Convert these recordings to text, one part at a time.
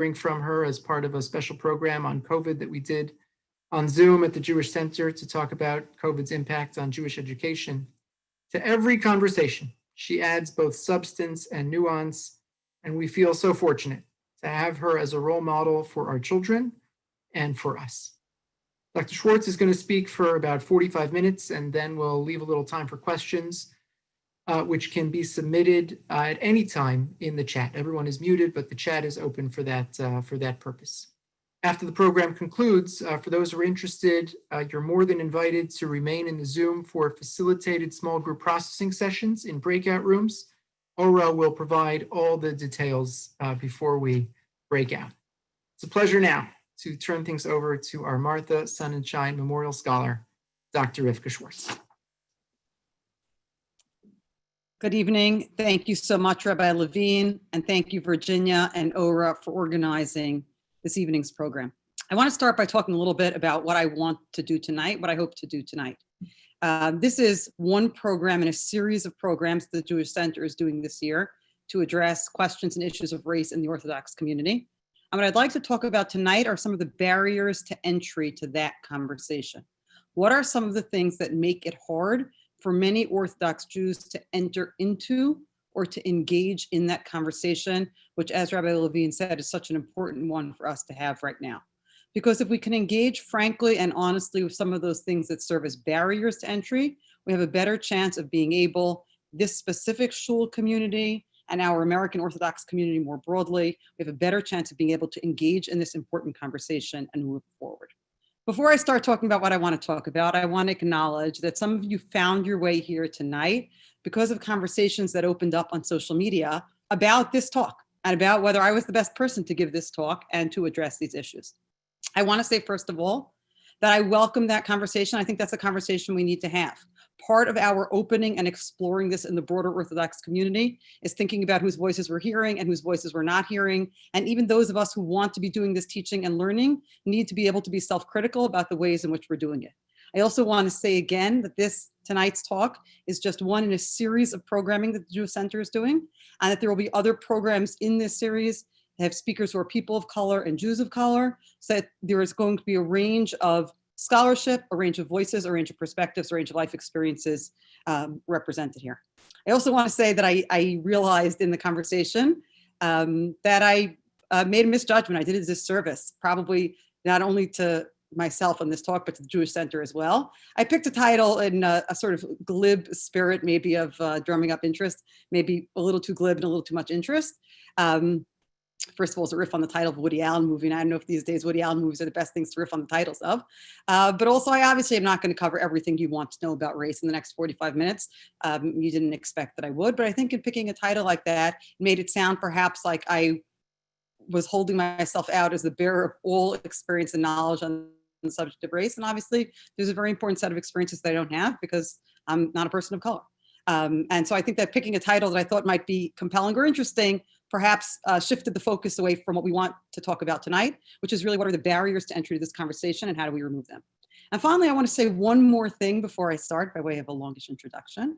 hearing from her as part of a special program on COVID that we did on Zoom at the Jewish Center to talk about COVID's impact on Jewish education. To every conversation, she adds both substance and nuance, and we feel so fortunate to have her as a role model for our children and for us. Dr. Schwartz is going to speak for about 45 minutes, and then we'll leave a little time for questions, which can be submitted at any time in the chat. Everyone is muted, but the chat is open for that purpose. After the program concludes, for those who are interested, you're more than invited to remain in the Zoom for facilitated small group processing sessions in breakout rooms. Ora will provide all the details before we break out. It's a pleasure now to turn things over to our Martha Sonneschine Memorial Scholar, Dr. Rivka Schwartz. Good evening. Thank you so much, Rabbi Levine, and thank you, Virginia and Ora, for organizing this evening's program. I want to start by talking a little bit about what I want to do tonight, what I hope to do tonight. This is one program in a series of programs the Jewish Center is doing this year to address questions and issues of race in the Orthodox community. And what I'd like to talk about tonight are some of the barriers to entry to that conversation. What are some of the things that make it hard for many Orthodox Jews to enter into or to engage in that conversation, which, as Rabbi Levine said, is such an important one for us to have right now. Because if we can engage frankly and honestly with some of those things that serve as barriers to entry, we have a better chance of being able, this specific shul community and our American Orthodox community more broadly, we have a better chance of being able to engage in this important conversation and move forward. Before I start talking about what I want to talk about, I want to acknowledge that some of you found your way here tonight because of conversations that opened up on social media about this talk and about whether I was the best person to give this talk and to address these issues. I want to say, first of all, that I welcome that conversation. I think that's a conversation we need to have. Part of our opening and exploring this in the broader Orthodox community is thinking about whose voices we're hearing and whose voices we're not hearing. And even those of us who want to be doing this teaching and learning need to be able to be self-critical about the ways in which we're doing it. I also want to say again that tonight's talk is just one in a series of programming that the Jewish Center is doing, and that there will be other programs in this series that have speakers who are people of color and Jews of color, so that there is going to be a range of scholarship, a range of voices, a range of perspectives, a range of life experiences represented here. I also want to say that I realized in the conversation that I made a misjudgment. I did a disservice, probably not only to myself on this talk, but to the Jewish Center as well. I picked a title in a sort of glib spirit, maybe of drumming up interest, maybe a little too glib and a little too much interest. First of all, it's a riff on the title of a Woody Allen movie, and I don't know if these days Woody Allen movies are the best things to riff on the titles of. But also, I obviously am not going to cover everything you want to know about race in the next 45 minutes. You didn't expect that I would, but I think in picking a title like that, it made it sound perhaps like I was holding myself out as the bearer of all experience and knowledge on the subject of race. And obviously, there's a very important set of experiences that I don't have because I'm not a person of color. And so I think that picking a title that I thought might be compelling or interesting perhaps shifted the focus away from what we want to talk about tonight, which is really what are the barriers to entry to this conversation and how do we remove them. And finally, I want to say one more thing before I start by way of a longish introduction.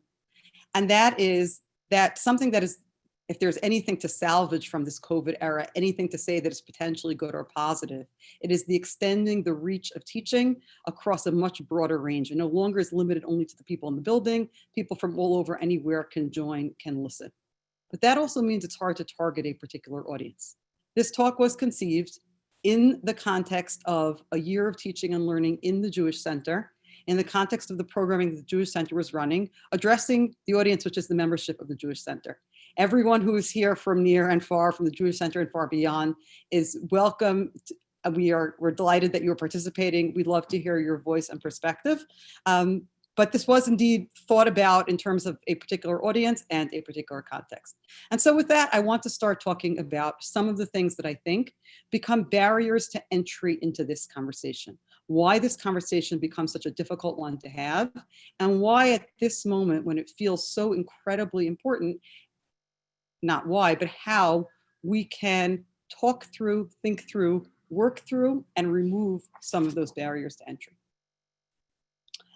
And that is that something that is, if there's anything to salvage from this COVID era, anything to say that is potentially good or positive, it is the extending the reach of teaching across a much broader range. And no longer is limited only to the people in the building. People from all over anywhere can join, can listen. But that also means it's hard to target a particular audience. This talk was conceived in the context of a year of teaching and learning in the Jewish Center, in the context of the programming that the Jewish Center was running, addressing the audience, which is the membership of the Jewish Center. Everyone who is here from near and far, from the Jewish Center and far beyond, is welcome. We're delighted that you're participating. We'd love to hear your voice and perspective. But this was indeed thought about in terms of a particular audience and a particular context. And so with that, I want to start talking about some of the things that I think become barriers to entry into this conversation. Why this conversation becomes such a difficult one to have, and why at this moment when it feels so incredibly important, not why, but how we can talk through, think through, work through, and remove some of those barriers to entry.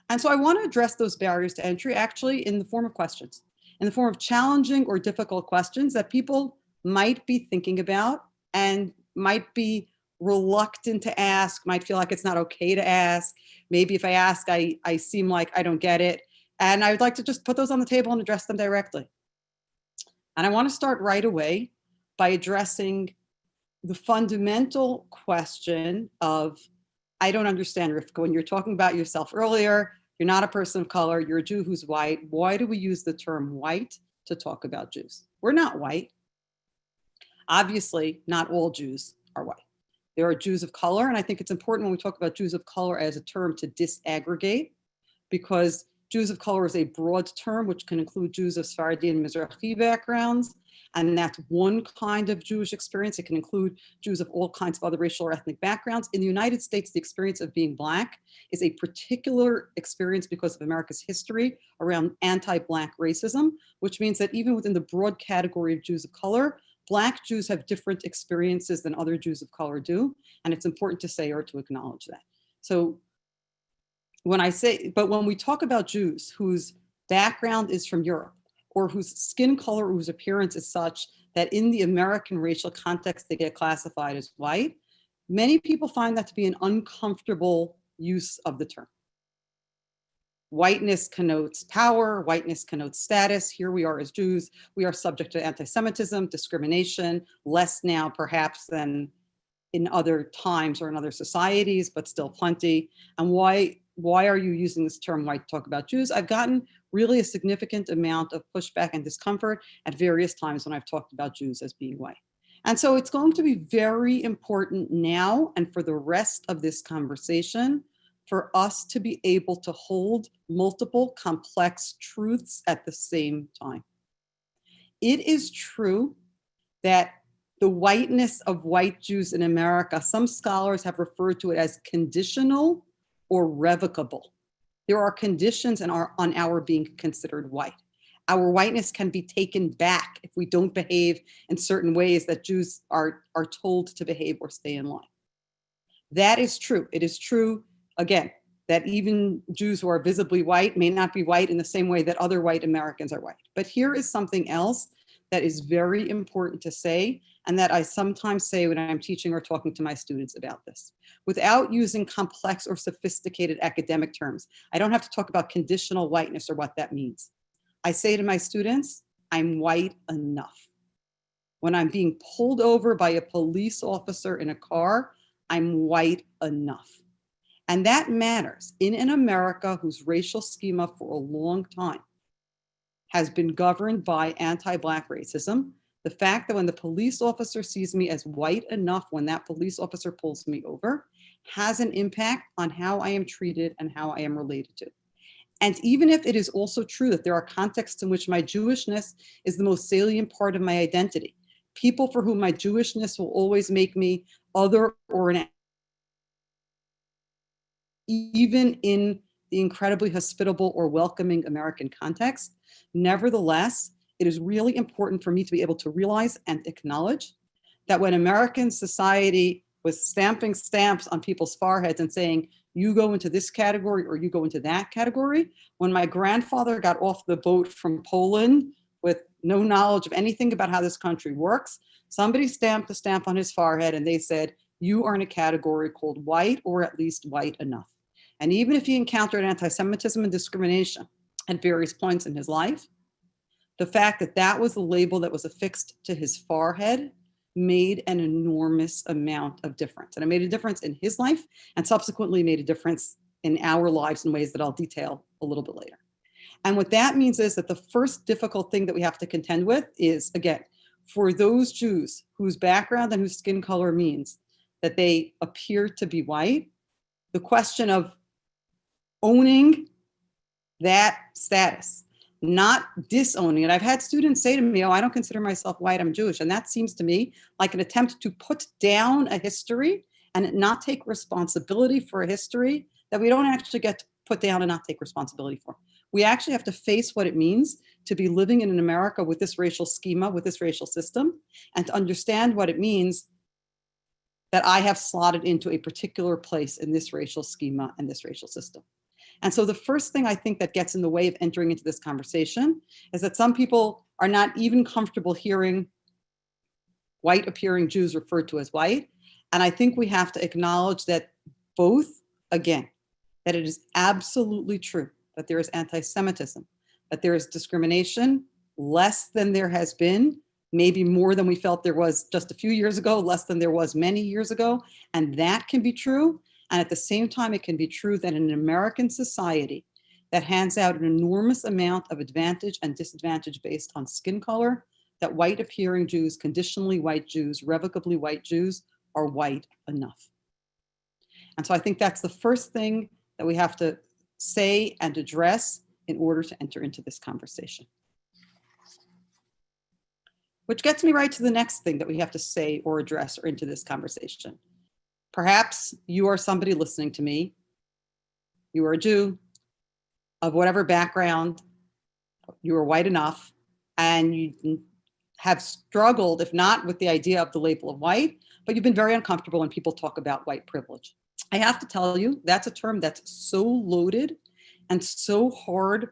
And so I want to address those barriers to entry actually in the form of questions, in the form of challenging or difficult questions that people might be thinking about and might be reluctant to ask, might feel like it's not okay to ask. Maybe if I ask, I seem like I don't get it. And I would like to just put those on the table and address them directly. And I want to start right away by addressing the fundamental question of, I don't understand, Rivka, when you're talking about yourself earlier, you're not a person of color, you're a Jew who's white. Why do we use the term white to talk about Jews? We're not white. Obviously, not all Jews are white. There are Jews of color, and I think it's important when we talk about Jews of color as a term to disaggregate, because Jews of color is a broad term which can include Jews of Sephardi and Mizrahi backgrounds, and that's one kind of Jewish experience. It can include Jews of all kinds of other racial or ethnic backgrounds. In the United States, the experience of being Black is a particular experience because of America's history around anti-Black racism, which means that even within the broad category of Jews of color, Black Jews have different experiences than other Jews of color do, and it's important to say or to acknowledge that. So when we talk about Jews whose background is from Europe, or whose skin color or whose appearance is such that in the American racial context they get classified as white, many people find that to be an uncomfortable use of the term. Whiteness connotes power, whiteness connotes status. Here we are as Jews, we are subject to anti-Semitism, discrimination, less now perhaps than in other times or in other societies, but still plenty. And why are you using this term white to talk about Jews? I've gotten really a significant amount of pushback and discomfort at various times when I've talked about Jews as being white. And so it's going to be very important now and for the rest of this conversation for us to be able to hold multiple complex truths at the same time. It is true that the whiteness of white Jews in America, some scholars have referred to it as conditional or revocable. There are conditions on our being considered white. Our whiteness can be taken back if we don't behave in certain ways that Jews are told to behave or stay in line. That is true. It is true, again, that even Jews who are visibly white may not be white in the same way that other white Americans are white. But here is something else that is very important to say, and that I sometimes say when I'm teaching or talking to my students about this. Without using complex or sophisticated academic terms, I don't have to talk about conditional whiteness or what that means. I say to my students, I'm white enough. When I'm being pulled over by a police officer in a car, I'm white enough. And that matters in an America whose racial schema for a long time has been governed by anti-Black racism. The fact that when the police officer sees me as white enough when that police officer pulls me over has an impact on how I am treated and how I am related to. And even if it is also true that there are contexts in which my Jewishness is the most salient part of my identity, people for whom my Jewishness will always make me other or an, even in the incredibly hospitable or welcoming American context, nevertheless, it is really important for me to be able to realize and acknowledge that when American society was stamping stamps on people's foreheads and saying, you go into this category or you go into that category, when my grandfather got off the boat from Poland with no knowledge of anything about how this country works, somebody stamped a stamp on his forehead and they said, you are in a category called white or at least white enough. And even if he encountered anti-Semitism and discrimination at various points in his life, the fact that that was the label that was affixed to his forehead made an enormous amount of difference. And it made a difference in his life and subsequently made a difference in our lives in ways that I'll detail a little bit later. And what that means is that the first difficult thing that we have to contend with is, again, for those Jews whose background and whose skin color means that they appear to be white, the question of owning that status, not disowning it. I've had students say to me, oh, I don't consider myself white, I'm Jewish. And that seems to me like an attempt to put down a history and not take responsibility for a history that we don't actually get to put down and not take responsibility for. We actually have to face what it means to be living in an America with this racial schema, with this racial system, and to understand what it means that I have slotted into a particular place in this racial schema and this racial system. And so the first thing I think that gets in the way of entering into this conversation is that some people are not even comfortable hearing white appearing Jews referred to as white. And I think we have to acknowledge that both, again, that it is absolutely true that there is anti-Semitism, that there is discrimination, less than there has been, maybe more than we felt there was just a few years ago, less than there was many years ago. And that can be true. And at the same time, it can be true that in an American society that hands out an enormous amount of advantage and disadvantage based on skin color, that white appearing Jews, conditionally white Jews, revocably white Jews are white enough. And so I think that's the first thing that we have to say and address in order to enter into this conversation. Which gets me right to the next thing that we have to say or address or into this conversation. Perhaps you are somebody listening to me. You are a Jew of whatever background, you are white enough, and you have struggled, if not with the idea of the label of white, but you've been very uncomfortable when people talk about white privilege. I have to tell you, that's a term that's so loaded and so hard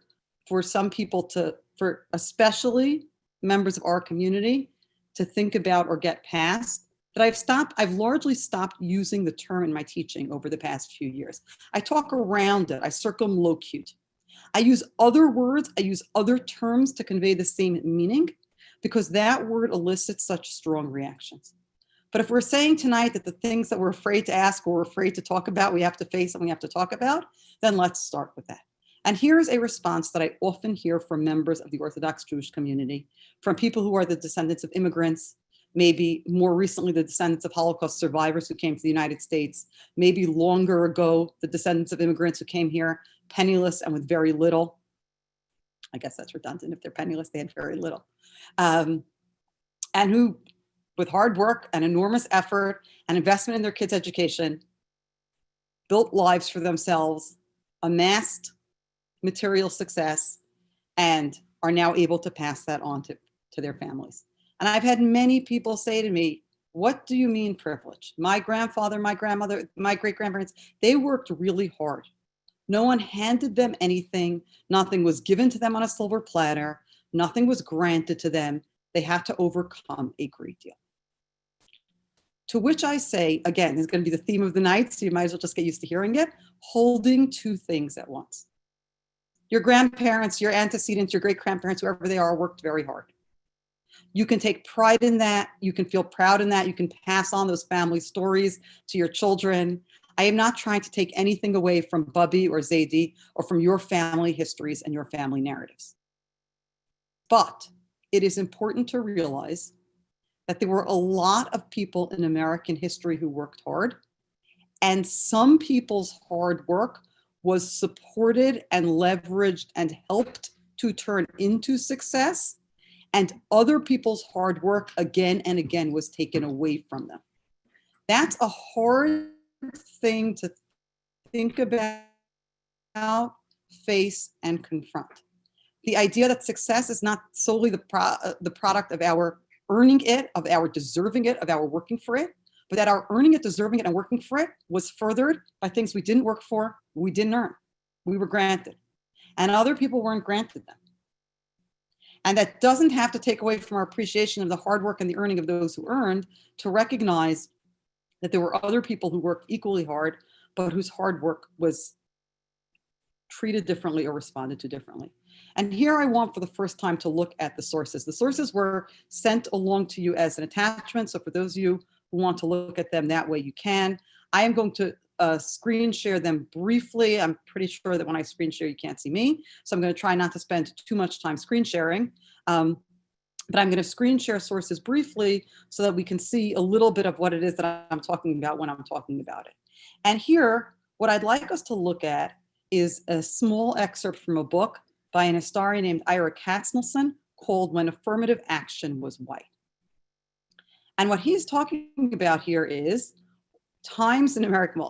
for some people for especially members of our community to think about or get past, that I've largely stopped using the term in my teaching over the past few years. I talk around it, I circumlocute. I use other words, I use other terms to convey the same meaning because that word elicits such strong reactions. But if we're saying tonight that the things that we're afraid to ask or we're afraid to talk about, we have to face and we have to talk about, then let's start with that. And here's a response that I often hear from members of the Orthodox Jewish community, from people who are the descendants of immigrants, maybe more recently the descendants of Holocaust survivors who came to the United States, maybe longer ago, the descendants of immigrants who came here penniless and with very little. I guess that's redundant. If they're penniless, they had very little. And who, with hard work and enormous effort and investment in their kids' education, built lives for themselves, amassed material success, and are now able to pass that on to their families. And I've had many people say to me, what do you mean privilege? My grandfather, my grandmother, my great-grandparents, they worked really hard. No one handed them anything. Nothing was given to them on a silver platter. Nothing was granted to them. They had to overcome a great deal. To which I say, again, this is going to be the theme of the night, so you might as well just get used to hearing it, holding two things at once. Your grandparents, your antecedents, your great-grandparents, whoever they are, worked very hard. You can take pride in that. You can feel proud in that. You can pass on those family stories to your children. I am not trying to take anything away from Bubby or Zaidi or from your family histories and your family narratives. But it is important to realize that there were a lot of people in American history who worked hard, and some people's hard work was supported and leveraged and helped to turn into success, and other people's hard work again and again was taken away from them. That's a hard thing to think about, face, and confront. The idea that success is not solely the product of our earning it, of our deserving it, of our working for it, but that our earning it, deserving it, and working for it was furthered by things we didn't work for, we didn't earn, we were granted. And other people weren't granted them. And that doesn't have to take away from our appreciation of the hard work and the earning of those who earned, to recognize that there were other people who worked equally hard, but whose hard work was treated differently or responded to differently. And here I want for the first time to look at the sources. The sources were sent along to you as an attachment. So for those of you who want to look at them that way, you can. I am going to screen share them briefly. I'm pretty sure that when I screen share, you can't see me. So I'm going to try not to spend too much time screen sharing. But I'm going to screen share sources briefly so that we can see a little bit of what it is that I'm talking about when I'm talking about it. And here, what I'd like us to look at is a small excerpt from a book by an historian named Ira Katznelson called When Affirmative Action Was White. And what he's talking about here is times in American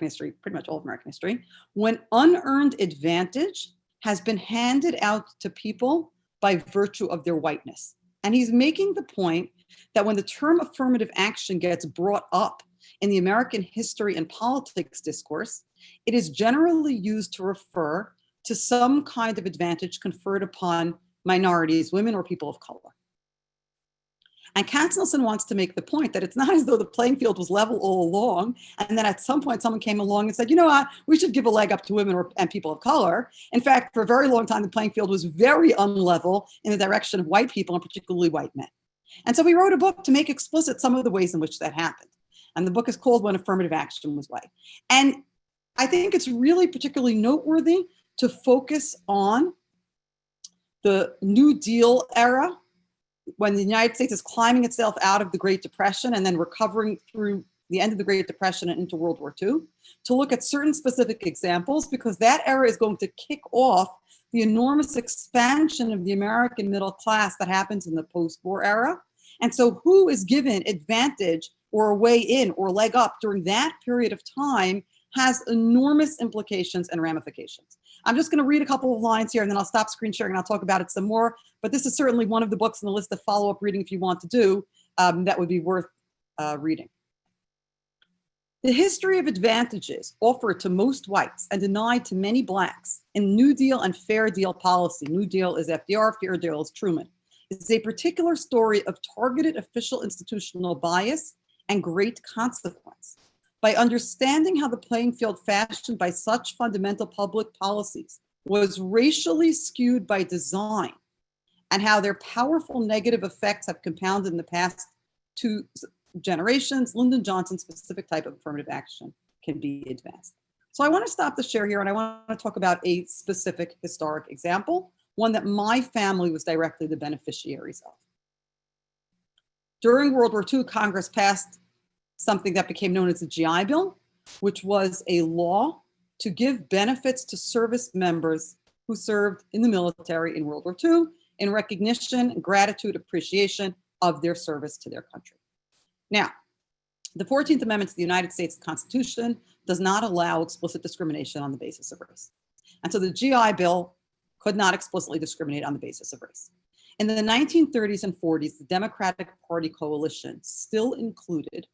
history, pretty much all of American history, when unearned advantage has been handed out to people by virtue of their whiteness. And he's making the point that when the term affirmative action gets brought up in the American history and politics discourse, it is generally used to refer to some kind of advantage conferred upon minorities, women or people of color. And Katznelson wants to make the point that it's not as though the playing field was level all along, and then at some point someone came along and said, you know what, we should give a leg up to women and people of color. In fact, for a very long time, the playing field was very unlevel in the direction of white people, and particularly white men. And so we wrote a book to make explicit some of the ways in which that happened. And the book is called When Affirmative Action Was White. And I think it's really particularly noteworthy to focus on the New Deal era, when the United States is climbing itself out of the Great Depression and then recovering through the end of the Great Depression and into World War II, to look at certain specific examples, because that era is going to kick off the enormous expansion of the American middle class that happens in the post-war era. And so who is given advantage or a way in or leg up during that period of time has enormous implications and ramifications. I'm just going to read a couple of lines here and then I'll stop screen sharing and I'll talk about it some more. But this is certainly one of the books in the list of follow-up reading if you want to do, that would be worth reading. The history of advantages offered to most whites and denied to many blacks in New Deal and Fair Deal policy, New Deal is FDR, Fair Deal is Truman, is a particular story of targeted official institutional bias and great consequence. By understanding how the playing field fashioned by such fundamental public policies was racially skewed by design, and how their powerful negative effects have compounded in the past 2 generations, Lyndon Johnson's specific type of affirmative action can be advanced. So I want to stop the share here and I want to talk about a specific historic example, one that my family was directly the beneficiaries of. During World War II, Congress passed something that became known as the GI Bill, which was a law to give benefits to service members who served in the military in World War II in recognition, gratitude, appreciation of their service to their country. Now, the 14th Amendment to the United States Constitution does not allow explicit discrimination on the basis of race. And so the GI Bill could not explicitly discriminate on the basis of race. In the 1930s and 40s, the Democratic Party coalition still included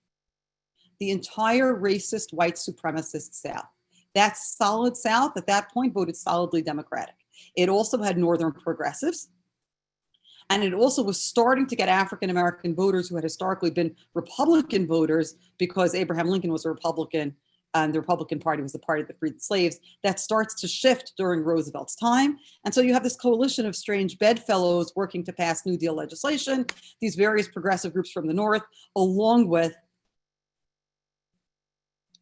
the entire racist white supremacist South. That solid South at that point voted solidly Democratic. It also had Northern progressives. And it also was starting to get African-American voters who had historically been Republican voters because Abraham Lincoln was a Republican and the Republican Party was the party that freed the slaves. That starts to shift during Roosevelt's time. And so you have this coalition of strange bedfellows working to pass New Deal legislation, these various progressive groups from the North, along with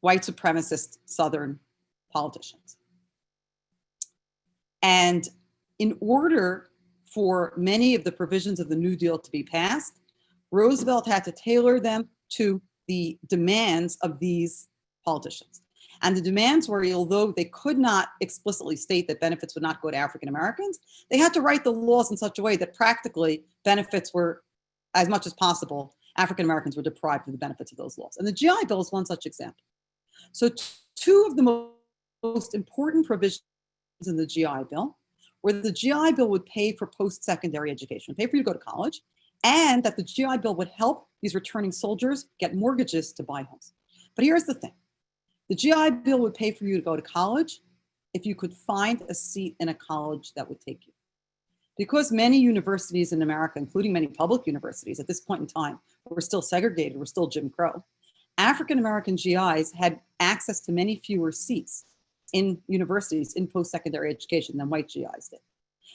white supremacist Southern politicians. And in order for many of the provisions of the New Deal to be passed, Roosevelt had to tailor them to the demands of these politicians. And the demands were, although they could not explicitly state that benefits would not go to African Americans, they had to write the laws in such a way that practically benefits were, as much as possible, African Americans were deprived of the benefits of those laws. And the GI Bill is one such example. So 2 of the most important provisions in the GI Bill were that the GI Bill would pay for post-secondary education, pay for you to go to college, and that the GI Bill would help these returning soldiers get mortgages to buy homes. But here's the thing. The GI Bill would pay for you to go to college if you could find a seat in a college that would take you. Because many universities in America, including many public universities at this point in time, were still segregated, were still Jim Crow, African-American GIs had access to many fewer seats in universities in post-secondary education than white GIs did.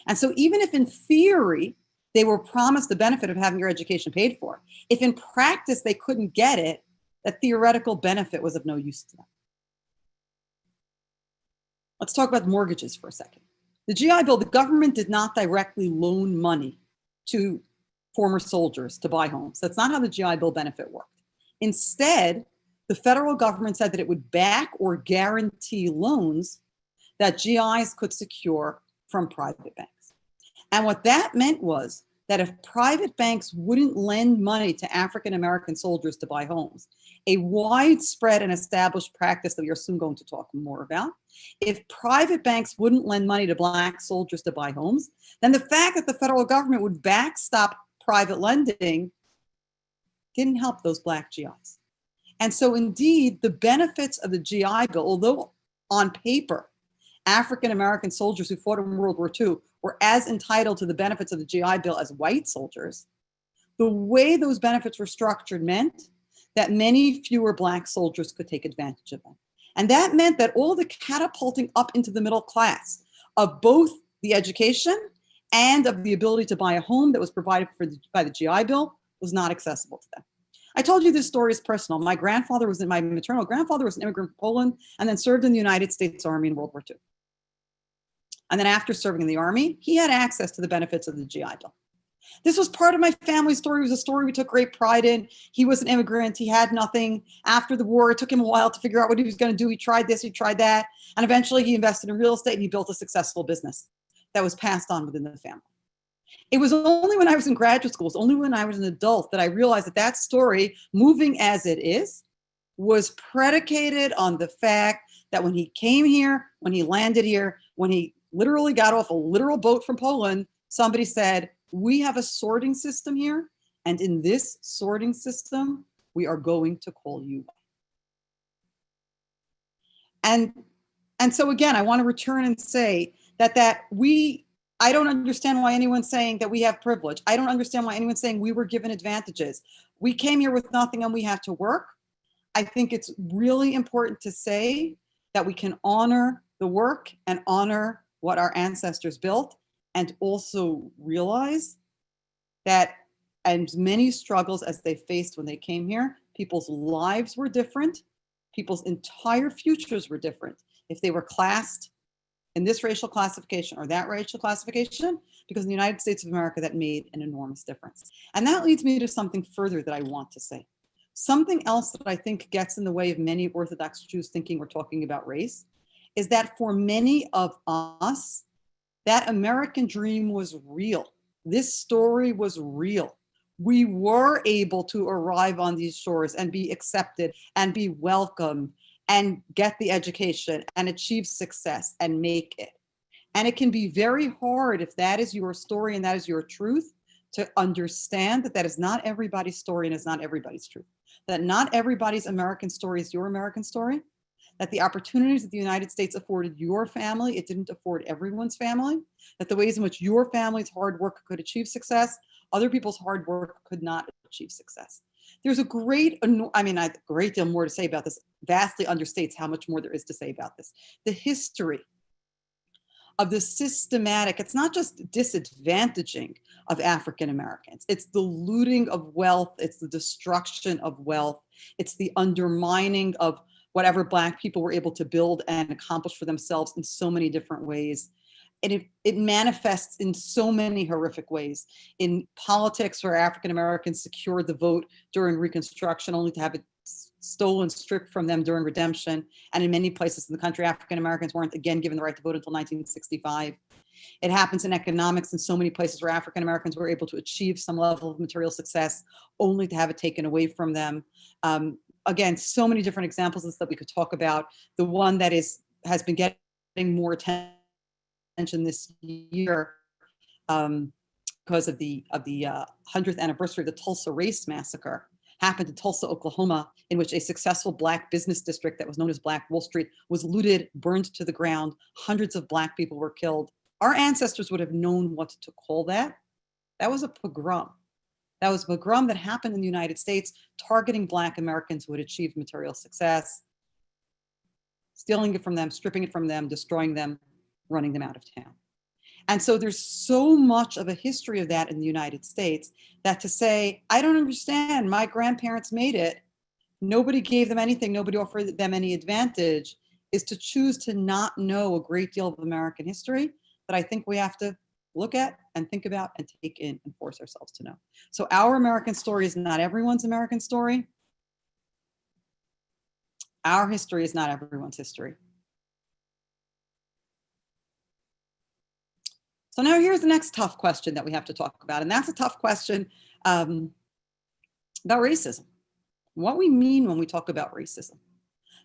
And so even if in theory, they were promised the benefit of having your education paid for, if in practice they couldn't get it, that theoretical benefit was of no use to them. Let's talk about mortgages for a second. The GI Bill, the government did not directly loan money to former soldiers to buy homes. That's not how the GI Bill benefit worked. Instead, the federal government said that it would back or guarantee loans that GIs could secure from private banks. And what that meant was that if private banks wouldn't lend money to African-American soldiers to buy homes, a widespread and established practice that we are soon going to talk more about, if private banks wouldn't lend money to Black soldiers to buy homes, then the fact that the federal government would backstop private lending didn't help those Black GIs. And so indeed, the benefits of the GI Bill, although on paper, African-American soldiers who fought in World War II were as entitled to the benefits of the GI Bill as white soldiers, The way those benefits were structured meant that many fewer Black soldiers could take advantage of them. And that meant that all the catapulting up into the middle class of both the education and of the ability to buy a home that was provided by the GI Bill was not accessible to them. I told you this story is personal. My maternal grandfather was an immigrant from Poland and then served in the United States Army in World War II. And then after serving in the Army, he had access to the benefits of the GI Bill. This was part of my family story. It was a story we took great pride in. He was an immigrant. He had nothing. After the war, it took him a while to figure out what he was going to do. He tried this, he tried that. And eventually he invested in real estate and he built a successful business that was passed on within the family. It was only when I was in graduate school, it was only when I was an adult that I realized that that story, moving as it is, was predicated on the fact that when he came here, when he landed here, when he literally got off a literal boat from Poland, somebody said, we have a sorting system here, and in this sorting system, we are going to call you. And so again, I want to return and say that I don't understand why anyone's saying that we have privilege. I don't understand why anyone's saying we were given advantages. We came here with nothing and we have to work. I think it's really important to say that we can honor the work and honor what our ancestors built, and also realize that as many struggles as they faced when they came here, people's lives were different, people's entire futures were different if they were classed in this racial classification or that racial classification, because in the United States of America, that made an enormous difference. And that leads me to something further that I want to say. Something else that I think gets in the way of many Orthodox Jews thinking we're talking about race is that for many of us, that American dream was real. This story was real. We were able to arrive on these shores and be accepted and be welcomed and get the education and achieve success and make it. And it can be very hard, if that is your story and that is your truth, to understand that that is not everybody's story and is not everybody's truth. That not everybody's American story is your American story. That the opportunities that the United States afforded your family, it didn't afford everyone's family. That the ways in which your family's hard work could achieve success, other people's hard work could not achieve success. There's a great deal more to say about this, vastly understates how much more there is to say about this. The history of the systematic, it's not just disadvantaging of African Americans, it's the looting of wealth, it's the destruction of wealth, it's the undermining of whatever Black people were able to build and accomplish for themselves in so many different ways. And it manifests in so many horrific ways. In politics, where African Americans secured the vote during Reconstruction, only to have it stolen, stripped from them during Redemption. And in many places in the country, African Americans weren't again given the right to vote until 1965. It happens in economics in so many places where African Americans were able to achieve some level of material success, only to have it taken away from them. Again, so many different examples that we could talk about. The one that has been getting more attention this year because of the 100th anniversary of the Tulsa Race Massacre happened in Tulsa, Oklahoma, in which a successful Black business district that was known as Black Wall Street was looted, burned to the ground. Hundreds of Black people were killed. Our ancestors would have known what to call that. That was a pogrom. That was a pogrom that happened in the United States, targeting Black Americans who had achieved material success, stealing it from them, stripping it from them, destroying them, running them out of town. And so there's so much of a history of that in the United States that to say, I don't understand, my grandparents made it, nobody gave them anything, nobody offered them any advantage, is to choose to not know a great deal of American history that I think we have to look at and think about and take in and force ourselves to know. So our American story is not everyone's American story. Our history is not everyone's history. So now here's the next tough question that we have to talk about. And that's a tough question about racism. What we mean when we talk about racism.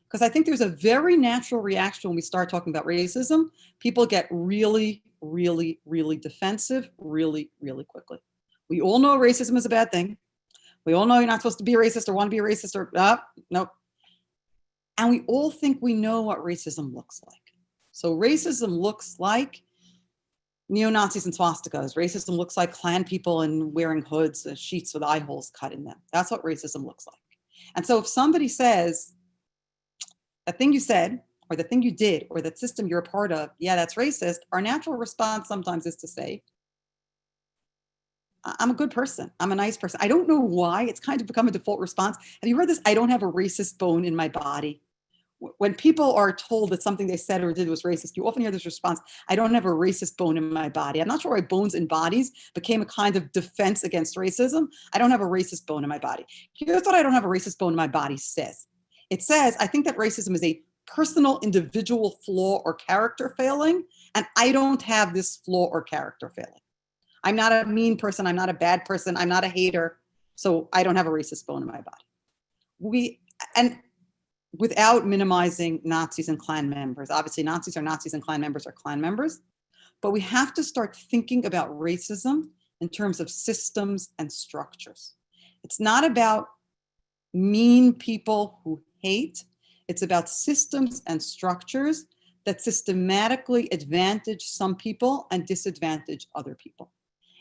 Because I think there's a very natural reaction when we start talking about racism. People get really, really, really defensive really, really quickly. We all know racism is a bad thing. We all know you're not supposed to be a racist or want to be a racist or nope. And we all think we know what racism looks like. So racism looks like neo-Nazis and swastikas. Racism looks like Klan people and wearing hoods, sheets with eye holes cut in them. That's what racism looks like. And so if somebody says, the thing you said, or the thing you did, or that system you're a part of, yeah, that's racist, our natural response sometimes is to say, I'm a good person. I'm a nice person. I don't know why. It's kind of become a default response. Have you heard this? I don't have a racist bone in my body. When people are told that something they said or did was racist, you often hear this response, I don't have a racist bone in my body. I'm not sure why bones in bodies became a kind of defense against racism. I don't have a racist bone in my body. Here's what I don't have a racist bone in my body says. It says, I think that racism is a personal individual flaw or character failing, and I don't have this flaw or character failing. I'm not a mean person. I'm not a bad person. I'm not a hater. So I don't have a racist bone in my body. And without minimizing Nazis and Klan members, obviously Nazis are Nazis and Klan members are Klan members, but we have to start thinking about racism in terms of systems and structures. It's not about mean people who hate. It's about systems and structures that systematically advantage some people and disadvantage other people.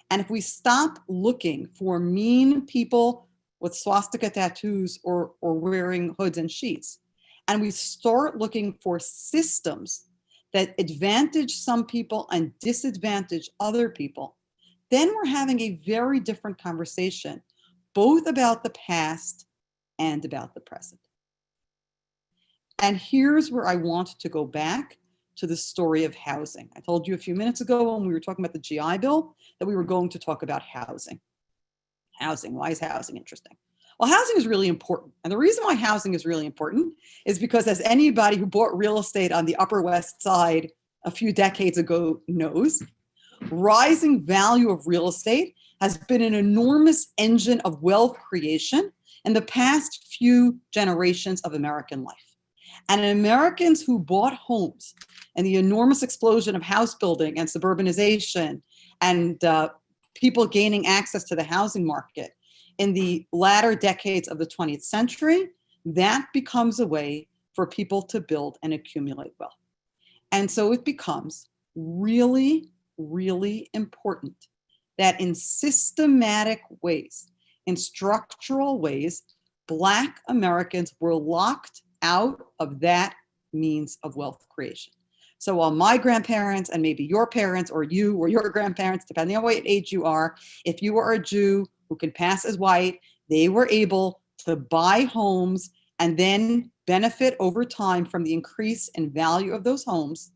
And if we stop looking for mean people with swastika tattoos or wearing hoods and sheets, and we start looking for systems that advantage some people and disadvantage other people, then we're having a very different conversation, both about the past and about the present. And here's where I want to go back to the story of housing. I told you a few minutes ago when we were talking about the GI Bill that we were going to talk about housing. Housing, why is housing interesting? Well, housing is really important. And the reason why housing is really important is because, as anybody who bought real estate on the Upper West Side a few decades ago knows, rising value of real estate has been an enormous engine of wealth creation in the past few generations of American life. And Americans who bought homes and the enormous explosion of house building and suburbanization and people gaining access to the housing market in the latter decades of the 20th century, that becomes a way for people to build and accumulate wealth. And so it becomes really, really important that in systematic ways, in structural ways, Black Americans were locked out of that means of wealth creation. So while my grandparents and maybe your parents or you or your grandparents, depending on what age you are, if you are a Jew who can pass as white, they were able to buy homes and then benefit over time from the increase in value of those homes.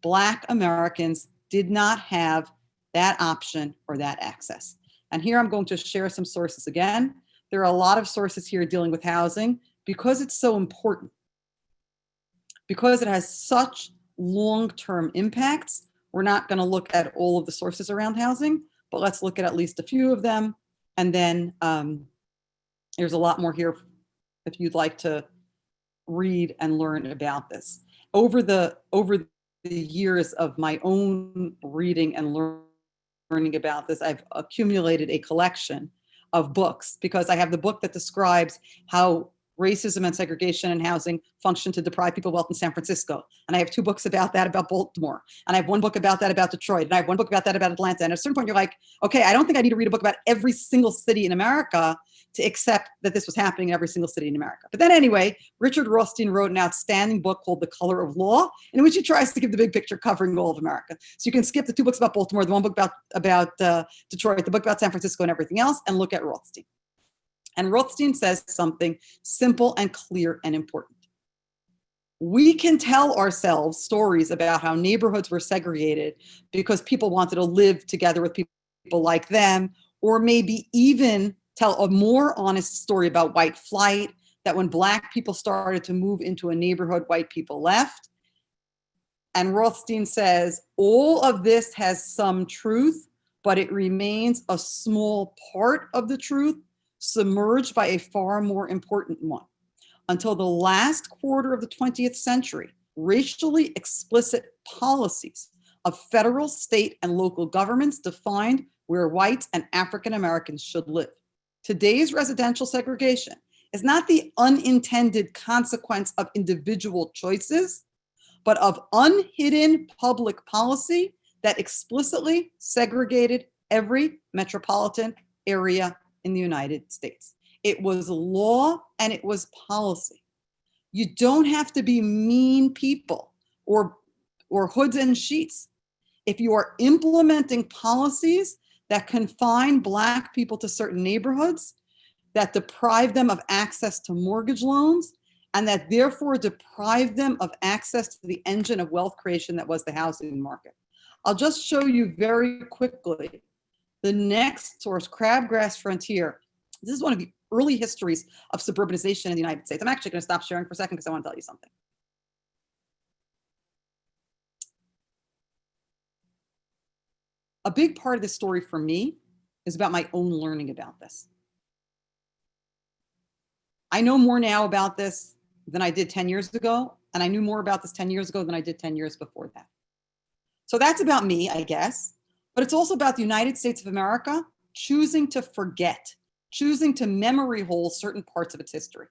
Black Americans did not have that option or that access. And here I'm going to share some sources again. There are a lot of sources here dealing with housing because it's so important, because it has such long-term impacts. We're not going to look at all of the sources around housing, but let's look at least a few of them. And then there's a lot more here if you'd like to read and learn about this. Over the years of my own reading and learning about this, I've accumulated a collection of books because I have the book that describes how racism and segregation in housing function to deprive people of wealth in San Francisco. And I have two books about that about Baltimore. And I have one book about that about Detroit. And I have one book about that about Atlanta. And at a certain point, you're like, okay, I don't think I need to read a book about every single city in America to accept that this was happening in every single city in America. But then anyway, Richard Rothstein wrote an outstanding book called The Color of Law, in which he tries to give the big picture covering all of America. So you can skip the two books about Baltimore, the one book about Detroit, the book about San Francisco and everything else, and look at Rothstein. And Rothstein says something simple and clear and important. We can tell ourselves stories about how neighborhoods were segregated because people wanted to live together with people like them, or maybe even tell a more honest story about white flight, that when Black people started to move into a neighborhood, white people left. And Rothstein says, all of this has some truth, but it remains a small part of the truth, submerged by a far more important one. Until the last quarter of the 20th century, racially explicit policies of federal, state, and local governments defined where whites and African Americans should live. Today's residential segregation is not the unintended consequence of individual choices, but of unhidden public policy that explicitly segregated every metropolitan area in the United States. It was law and it was policy. You don't have to be mean people or hoods and sheets. If you are implementing policies that confine Black people to certain neighborhoods, that deprive them of access to mortgage loans, and that therefore deprive them of access to the engine of wealth creation that was the housing market. I'll just show you very quickly the next source, Crabgrass Frontier. This is one of the early histories of suburbanization in the United States. I'm actually going to stop sharing for a second because I want to tell you something. A big part of this story for me is about my own learning about this. I know more now about this than I did 10 years ago, and I knew more about this 10 years ago than I did 10 years before that. So that's about me, I guess, but it's also about the United States of America choosing to forget, choosing to memory hole certain parts of its history.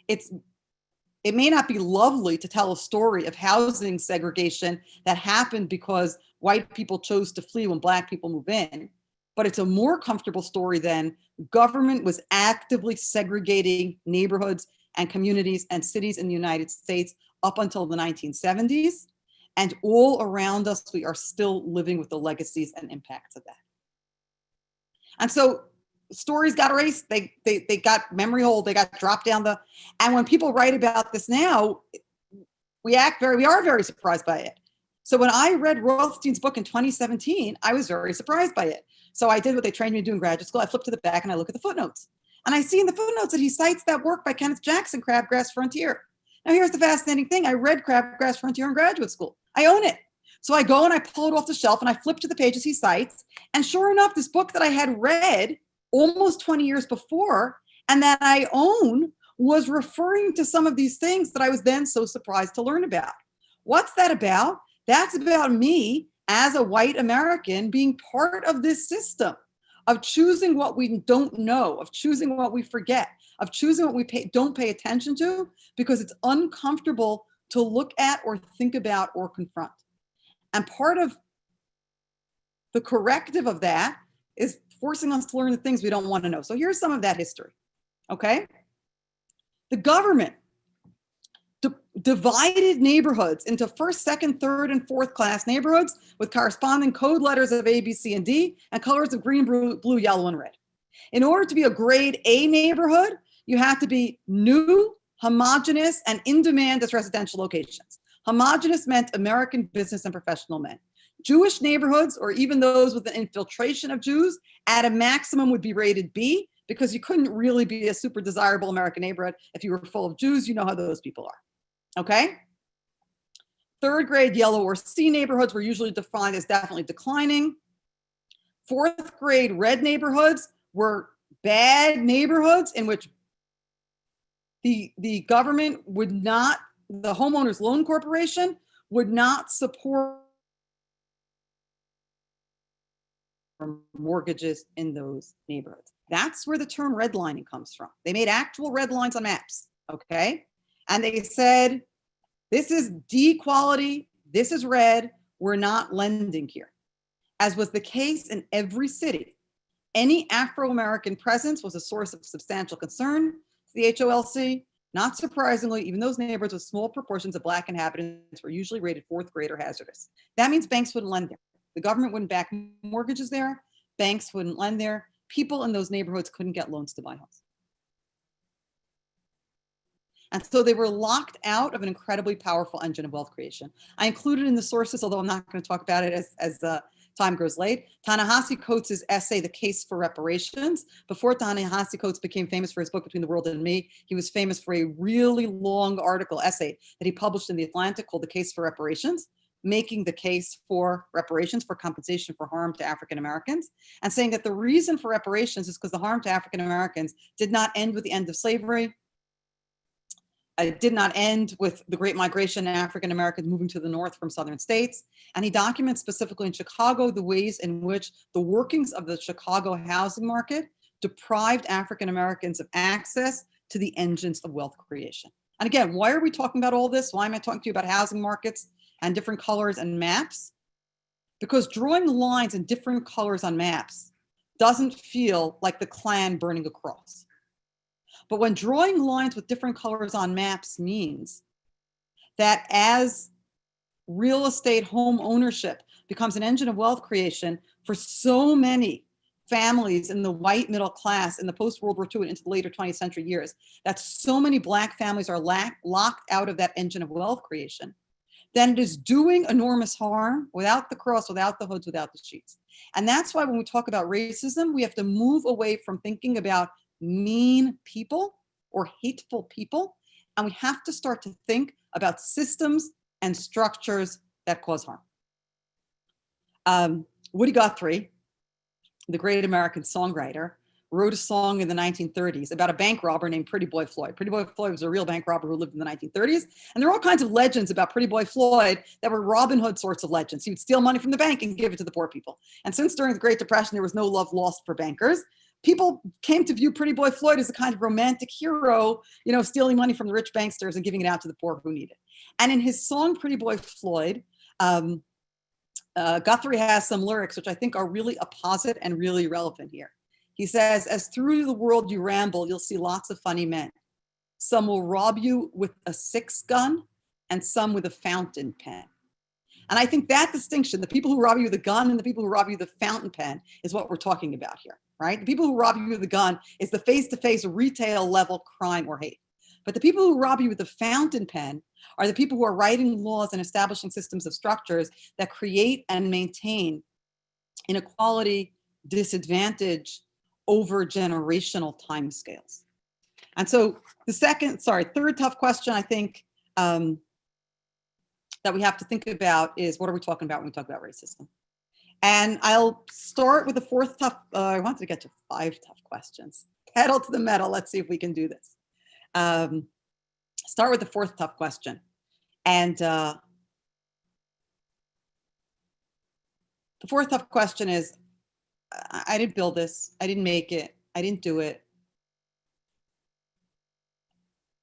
It may not be lovely to tell a story of housing segregation that happened because white people chose to flee when Black people move in, but it's a more comfortable story than government was actively segregating neighborhoods and communities and cities in the United States up until the 1970s. And all around us, we are still living with the legacies and impacts of that. And so stories got erased, they got memory hole, they got dropped down and when people write about this now, we are very surprised by it. So when I read Rothstein's book in 2017, I was very surprised by it. So I did what they trained me to do in graduate school. I flipped to the back and I look at the footnotes. And I see in the footnotes that he cites that work by Kenneth Jackson, Crabgrass Frontier. Now here's the fascinating thing. I read Crabgrass Frontier in graduate school. I own it. So I go and I pull it off the shelf and I flip to the pages he cites. And sure enough, this book that I had read almost 20 years before and that I own was referring to some of these things that I was then so surprised to learn about. What's that about? That's about me as a white American being part of this system of choosing what we don't know, of choosing what we forget, of choosing what we don't pay attention to because it's uncomfortable to look at or think about or confront. And part of the corrective of that is forcing us to learn the things we don't want to know. So here's some of that history, okay? The government divided neighborhoods into first, second, third, and fourth class neighborhoods with corresponding code letters of A, B, C, and D, and colors of green, blue, yellow, and red. In order to be a grade A neighborhood, you have to be new, homogeneous, and in demand as residential locations. Homogeneous meant American business and professional men. Jewish neighborhoods, or even those with an infiltration of Jews, at a maximum would be rated B because you couldn't really be a super desirable American neighborhood if you were full of Jews. You know how those people are. Okay? Third grade yellow or C neighborhoods were usually defined as definitely declining. Fourth grade red neighborhoods were bad neighborhoods in which the government would not, the homeowners loan corporation would not support mortgages in those neighborhoods. That's where the term redlining comes from. They made actual red lines on maps, okay? And they said, this is D quality, this is red, we're not lending here. As was the case in every city, any Afro-American presence was a source of substantial concern to the HOLC. Not surprisingly, even those neighborhoods with small proportions of Black inhabitants were usually rated fourth grade or hazardous. That means banks wouldn't lend there. The government wouldn't back mortgages there. Banks wouldn't lend there. People in those neighborhoods couldn't get loans to buy homes. And so they were locked out of an incredibly powerful engine of wealth creation. I included in the sources, although I'm not going to talk about it as time grows late, Ta-Nehisi Coates' essay, The Case for Reparations. Before Ta-Nehisi Coates became famous for his book, Between the World and Me, he was famous for a really long essay that he published in The Atlantic called The Case for Reparations, making the case for reparations for compensation for harm to African Americans, and saying that the reason for reparations is because the harm to African Americans did not end with the end of slavery. It did not end with the Great Migration and African Americans moving to the north from southern states. And he documents specifically in Chicago the ways in which the workings of the Chicago housing market deprived African Americans of access to the engines of wealth creation. And again, why are we talking about all this? Why am I talking to you about housing markets and different colors and maps? because drawing lines in different colors on maps doesn't feel like the Klan burning a cross. But when drawing lines with different colors on maps means that as real estate home ownership becomes an engine of wealth creation for so many families in the white middle class in the post-World War II and into the later 20th century years, that so many Black families are locked out of that engine of wealth creation, then it is doing enormous harm without the cross, without the hoods, without the sheets. And that's why when we talk about racism, we have to move away from thinking about mean people or hateful people, and we have to start to think about systems and structures that cause harm. Woody Guthrie, the great American songwriter, wrote a song in the 1930s about a bank robber named Pretty Boy Floyd. Pretty Boy Floyd was a real bank robber who lived in the 1930s. And there are all kinds of legends about Pretty Boy Floyd that were Robin Hood sorts of legends. He would steal money from the bank and give it to the poor people. And since during the Great Depression, there was no love lost for bankers, people came to view Pretty Boy Floyd as a kind of romantic hero, stealing money from the rich banksters and giving it out to the poor who need it. And in his song, Pretty Boy Floyd, Guthrie has some lyrics which I think are really apposite and really relevant here. He says, as through the world you ramble, you'll see lots of funny men. Some will rob you with a 6-gun and some with a fountain pen. And I think that distinction, the people who rob you with a gun and the people who rob you with a fountain pen, is what we're talking about here, right? The people who rob you with a gun is the face-to-face retail level crime or hate. But the people who rob you with a fountain pen are the people who are writing laws and establishing systems of structures that create and maintain inequality, disadvantage over generational timescales. And so third tough question I think that we have to think about is, what are we talking about when we talk about racism? And I'll start with the fourth tough, I wanted to get to 5 tough questions. Pedal to the metal, let's see if we can do this. Start with the 4th tough question. And the 4th tough question is, I didn't build this. I didn't make it. I didn't do it.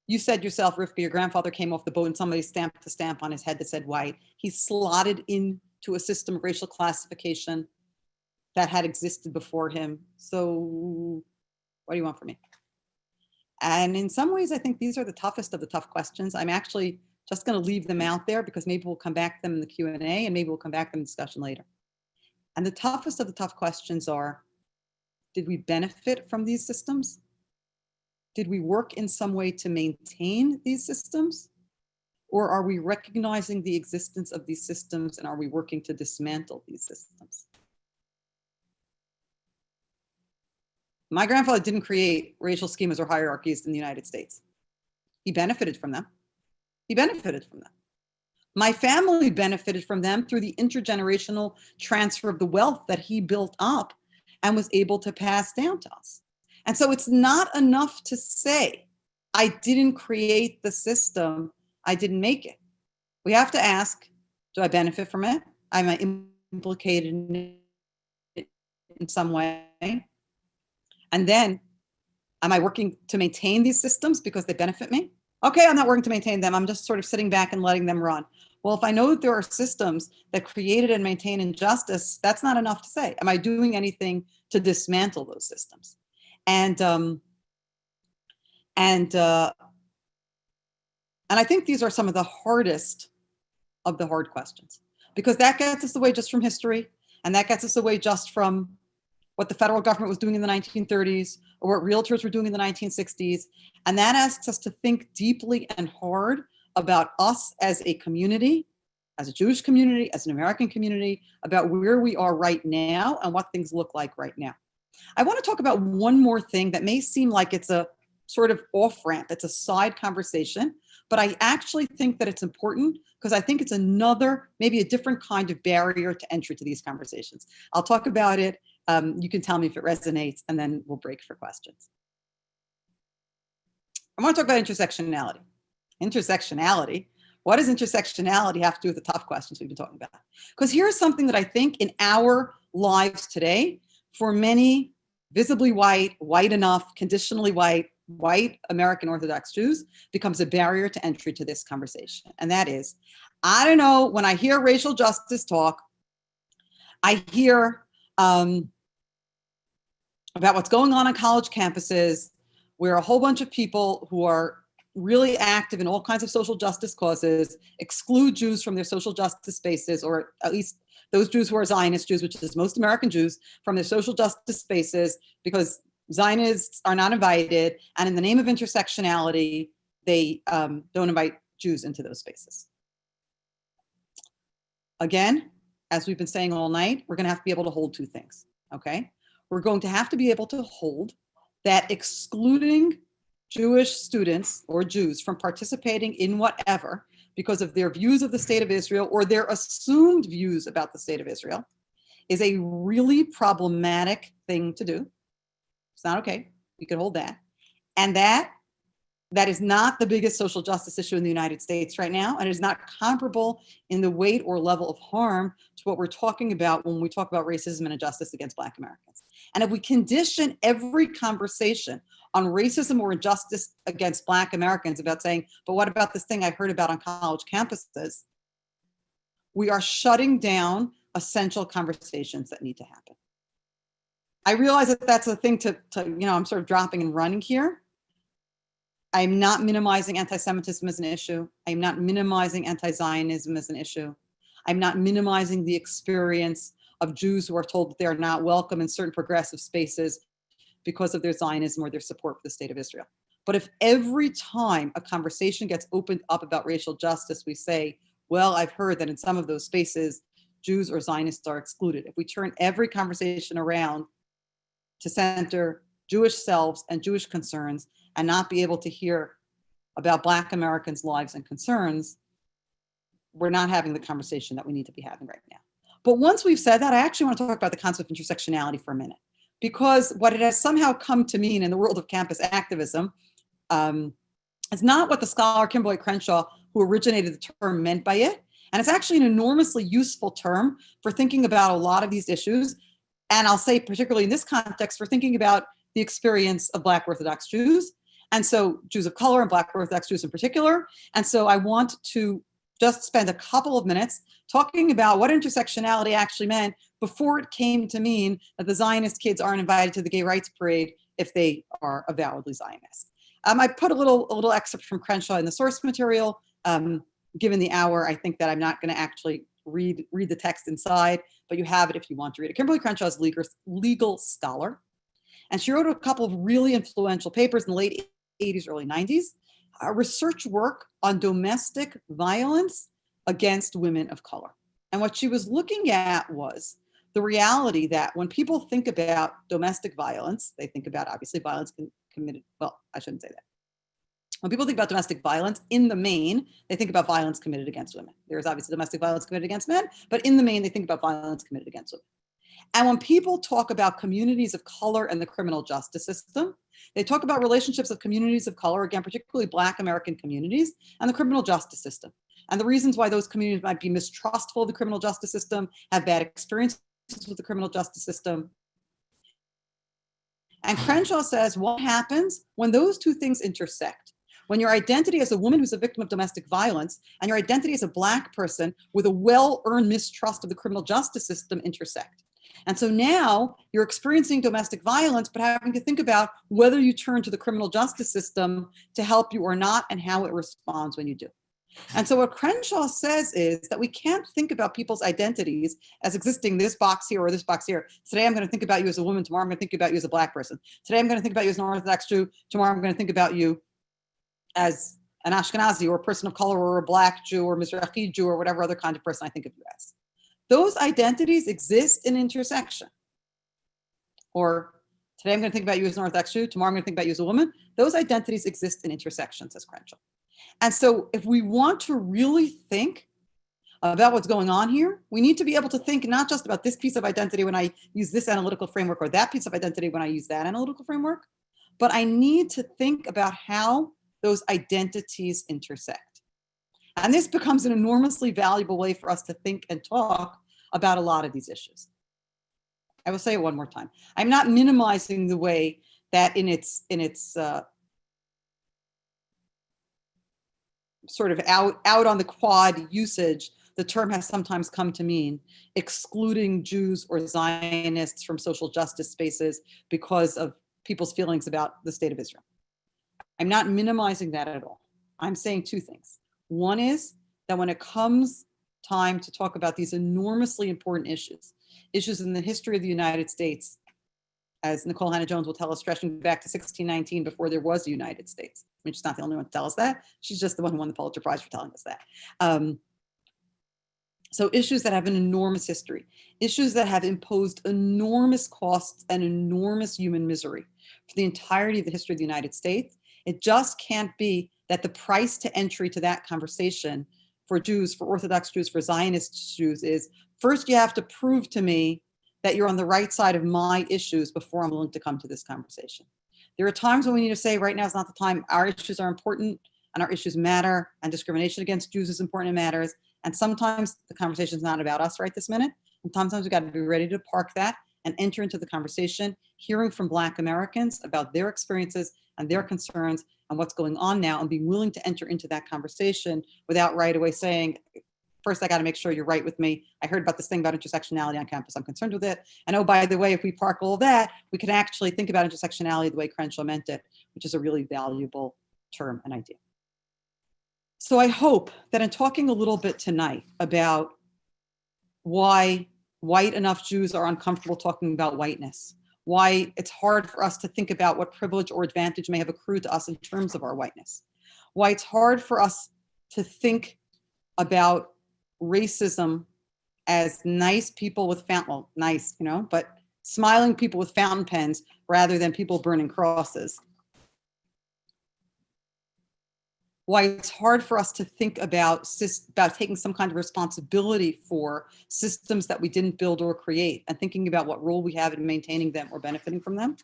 You said yourself, Rivka, your grandfather came off the boat and somebody stamped a stamp on his head that said white. He slotted into a system of racial classification that had existed before him. So what do you want from me? And in some ways, I think these are the toughest of the tough questions. I'm actually just going to leave them out there because maybe we'll come back to them in the Q&A and maybe we'll come back to them in discussion later. And the toughest of the tough questions are, did we benefit from these systems? Did we work in some way to maintain these systems? Or are we recognizing the existence of these systems and are we working to dismantle these systems? My grandfather didn't create racial schemas or hierarchies in the United States. He benefited from them. He benefited from them. My family benefited from them through the intergenerational transfer of the wealth that he built up and was able to pass down to us. And so it's not enough to say, I didn't create the system, I didn't make it. We have to ask, do I benefit from it? Am I implicated in it in some way? And then, am I working to maintain these systems because they benefit me? Okay, I'm not working to maintain them. I'm just sort of sitting back and letting them run. Well, if I know that there are systems that created and maintain injustice, that's not enough to say. Am I doing anything to dismantle those systems? And I think these are some of the hardest of the hard questions, because that gets us away just from history, and that gets us away just from what the federal government was doing in the 1930s or what realtors were doing in the 1960s. And that asks us to think deeply and hard about us as a community, as a Jewish community, as an American community, about where we are right now and what things look like right now. I want to talk about one more thing that may seem like it's a sort of off-ramp, it's a side conversation, but I actually think that it's important because I think it's another, maybe a different kind of barrier to entry to these conversations. I'll talk about it. You can tell me if it resonates, and then we'll break for questions. I want to talk about intersectionality. Intersectionality. What does intersectionality have to do with the tough questions we've been talking about? Because here's something that I think in our lives today, for many visibly white, white enough, conditionally white American Orthodox Jews, becomes a barrier to entry to this conversation. And that is, I don't know, when I hear racial justice talk, I hear about what's going on college campuses, where a whole bunch of people who are really active in all kinds of social justice causes exclude Jews from their social justice spaces, or at least those Jews who are Zionist Jews, which is most American Jews, from their social justice spaces, because Zionists are not invited, and in the name of intersectionality, they don't invite Jews into those spaces. Again, as we've been saying all night, we're going to have to be able to hold two things, okay? We're going to have to be able to hold that excluding Jewish students or Jews from participating in whatever because of their views of the state of Israel or their assumed views about the state of Israel is a really problematic thing to do. It's not okay. We can hold that. And that is not the biggest social justice issue in the United States right now, and is not comparable in the weight or level of harm to what we're talking about when we talk about racism and injustice against Black Americans. And if we condition every conversation on racism or injustice against Black Americans about saying, but what about this thing I heard about on college campuses, we are shutting down essential conversations that need to happen. I realize that that's a thing to I'm sort of dropping and running here. I'm not minimizing anti-Semitism as an issue. I'm not minimizing anti-Zionism as an issue. I'm not minimizing the experience of Jews who are told that they are not welcome in certain progressive spaces because of their Zionism or their support for the state of Israel. But if every time a conversation gets opened up about racial justice, we say, well, I've heard that in some of those spaces, Jews or Zionists are excluded. If we turn every conversation around to center Jewish selves and Jewish concerns and not be able to hear about Black Americans' lives and concerns, we're not having the conversation that we need to be having right now. But once we've said that, I actually want to talk about the concept of intersectionality for a minute, because what it has somehow come to mean in the world of campus activism is not what the scholar Kimberly Crenshaw, who originated the term, meant by it. And it's actually an enormously useful term for thinking about a lot of these issues. And I'll say particularly in this context for thinking about the experience of Black Orthodox Jews, and so Jews of color and Black Orthodox Jews in particular. And so I want to just spend a couple of minutes talking about what intersectionality actually meant before it came to mean that the Zionist kids aren't invited to the gay rights parade if they are avowedly Zionist. I put a little excerpt from Crenshaw in the source material. Given the hour, I think that I'm not going to actually read the text inside, but you have it if you want to read it. Kimberly Crenshaw is a legal scholar, and she wrote a couple of really influential papers in the late 80s, early 90s, research work on domestic violence against women of color. And what she was looking at was the reality that when people think about domestic violence, they think about obviously violence committed, well, I shouldn't say that. When people think about domestic violence, in the main, they think about violence committed against women. There's obviously domestic violence committed against men, but in the main, they think about violence committed against women. And when people talk about communities of color and the criminal justice system, they talk about relationships of communities of color, again, particularly Black American communities, and the criminal justice system. And the reasons why those communities might be mistrustful of the criminal justice system, have bad experiences with the criminal justice system. And Crenshaw says, what happens when those two things intersect? When your identity as a woman who's a victim of domestic violence and your identity as a Black person with a well-earned mistrust of the criminal justice system intersect. And so now you're experiencing domestic violence, but having to think about whether you turn to the criminal justice system to help you or not, and how it responds when you do. And so what Crenshaw says is that we can't think about people's identities as existing this box here or this box here. Today I'm going to think about you as a woman, tomorrow I'm going to think about you as a Black person. Today I'm going to think about you as an Orthodox Jew, tomorrow I'm going to think about you as an Ashkenazi or a person of color or a Black Jew or Mizrahi Jew or whatever other kind of person I think of you as. Those identities exist in intersection. Or today I'm going to think about you as an Orthodox Jew, tomorrow I'm going to think about you as a woman. Those identities exist in intersection, says Crenshaw. And so if we want to really think about what's going on here, we need to be able to think not just about this piece of identity when I use this analytical framework or that piece of identity when I use that analytical framework, but I need to think about how those identities intersect. And this becomes an enormously valuable way for us to think and talk about a lot of these issues. I will say it one more time. I'm not minimizing the way that in its sort of out on the quad usage, the term has sometimes come to mean excluding Jews or Zionists from social justice spaces because of people's feelings about the state of Israel. I'm not minimizing that at all. I'm saying two things. One is that when it comes time to talk about these enormously important issues in the history of the United States, as Nicole Hannah-Jones will tell us, stretching back to 1619 before there was a United States. I mean, she's not the only one to tell us that. She's just the one who won the Pulitzer Prize for telling us that. So issues that have an enormous history, issues that have imposed enormous costs and enormous human misery for the entirety of the history of the United States. It just can't be that the price to entry to that conversation for Jews, for Orthodox Jews, for Zionist Jews is, first you have to prove to me that you're on the right side of my issues before I'm willing to come to this conversation. There are times when we need to say, right now is not the time. Our issues are important and our issues matter, and discrimination against Jews is important and matters. And sometimes the conversation is not about us right this minute. And sometimes we got to be ready to park that and enter into the conversation, hearing from Black Americans about their experiences and their concerns and what's going on now, and be willing to enter into that conversation without right away saying, first, I got to make sure you're right with me. I heard about this thing about intersectionality on campus. I'm concerned with it. And oh, by the way, if we park all that, we can actually think about intersectionality the way Crenshaw meant it, which is a really valuable term and idea. So I hope that in talking a little bit tonight about why white enough Jews are uncomfortable talking about whiteness, why it's hard for us to think about what privilege or advantage may have accrued to us in terms of our whiteness, why it's hard for us to think about racism as nice people with well, nice, but smiling people with fountain pens rather than people burning crosses. Why it's hard for us to think about taking some kind of responsibility for systems that we didn't build or create, and thinking about what role we have in maintaining them or benefiting from them.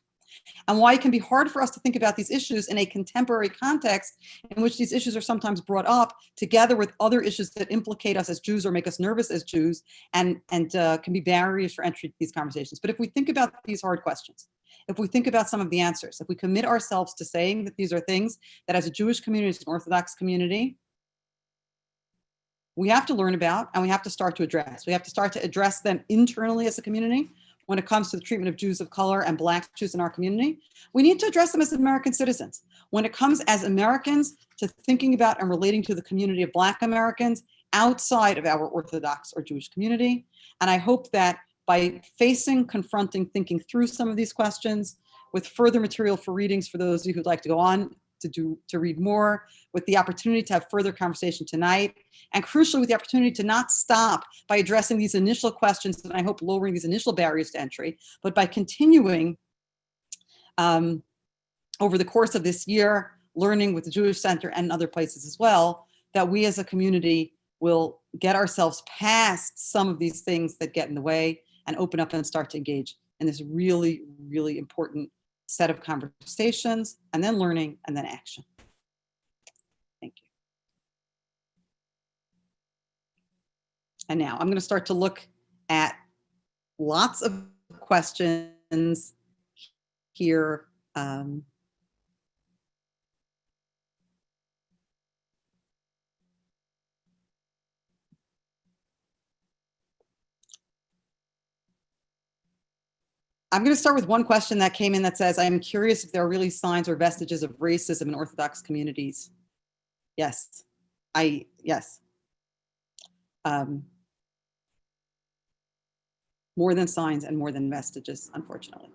And why it can be hard for us to think about these issues in a contemporary context in which these issues are sometimes brought up together with other issues that implicate us as Jews or make us nervous as Jews, and can be barriers for entry to these conversations. But if we think about these hard questions, if we think about some of the answers, if we commit ourselves to saying that these are things that as a Jewish community, as an Orthodox community, we have to learn about and we have to start to address. We have to start to address them internally as a community. When it comes to the treatment of Jews of color and Black Jews in our community, we need to address them as American citizens. When it comes as Americans to thinking about and relating to the community of Black Americans outside of our Orthodox or Jewish community. And I hope that by facing, confronting, thinking through some of these questions, with further material for readings for those of you who'd like to go on to read more, with the opportunity to have further conversation tonight, and crucially with the opportunity to not stop by addressing these initial questions and I hope lowering these initial barriers to entry, but by continuing over the course of this year, learning with the Jewish Center and other places as well, that we as a community will get ourselves past some of these things that get in the way and open up and start to engage in this really, really important set of conversations, and then learning, and then action. Thank you. And now I'm going to start to look at lots of questions here. I'm going to start with one question that came in that says, I'm curious if there are really signs or vestiges of racism in Orthodox communities. Yes, yes. More than signs and more than vestiges, unfortunately.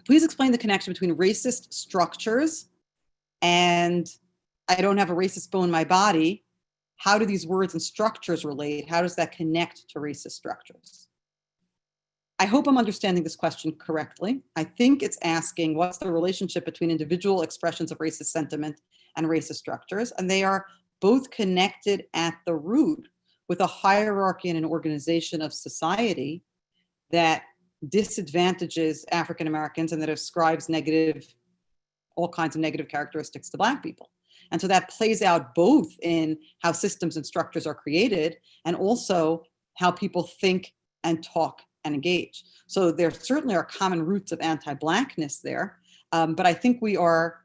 Please explain the connection between racist structures and I don't have a racist bone in my body. How do these words and structures relate? How does that connect to racist structures? I hope I'm understanding this question correctly. I think it's asking what's the relationship between individual expressions of racist sentiment and racist structures, and they are both connected at the root with a hierarchy and an organization of society that disadvantages African Americans and that ascribes all kinds of negative characteristics to Black people. And so that plays out both in how systems and structures are created and also how people think and talk and engage. So there certainly are common roots of anti-Blackness there, but I think we are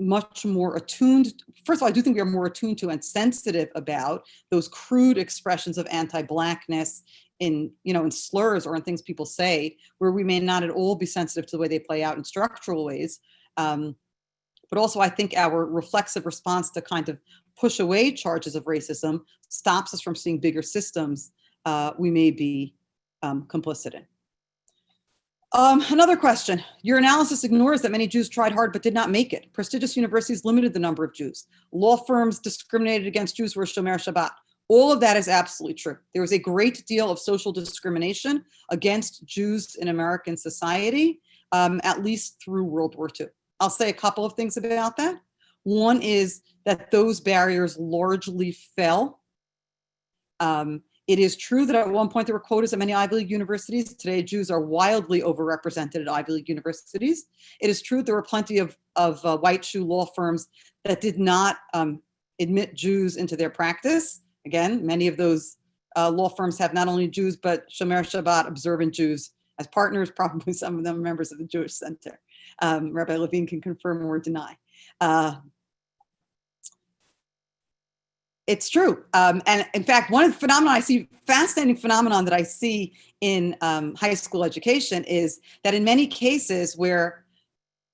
much more attuned. First of all, I do think we are more attuned to and sensitive about those crude expressions of anti-Blackness in slurs or in things people say, where we may not at all be sensitive to the way they play out in structural ways. But also, I think our reflexive response to kind of push away charges of racism stops us from seeing bigger systems we may be complicit in. Another question. Your analysis ignores that many Jews tried hard but did not make it. Prestigious universities limited the number of Jews. Law firms discriminated against Jews who were Shomer Shabbat. All of that is absolutely true. There was a great deal of social discrimination against Jews in American society, at least through World War II. I'll say a couple of things about that. One is that those barriers largely fell. It is true that at one point there were quotas at many Ivy League universities. Today, Jews are wildly overrepresented at Ivy League universities. It is true there were plenty of white shoe law firms that did not admit Jews into their practice. Again, many of those law firms have not only Jews, but Shomer Shabbat observant Jews as partners, probably some of them are members of the Jewish Center. Rabbi Levine can confirm or deny. It's true. And in fact, one of the phenomena I see, fascinating phenomenon that I see in high school education is that in many cases where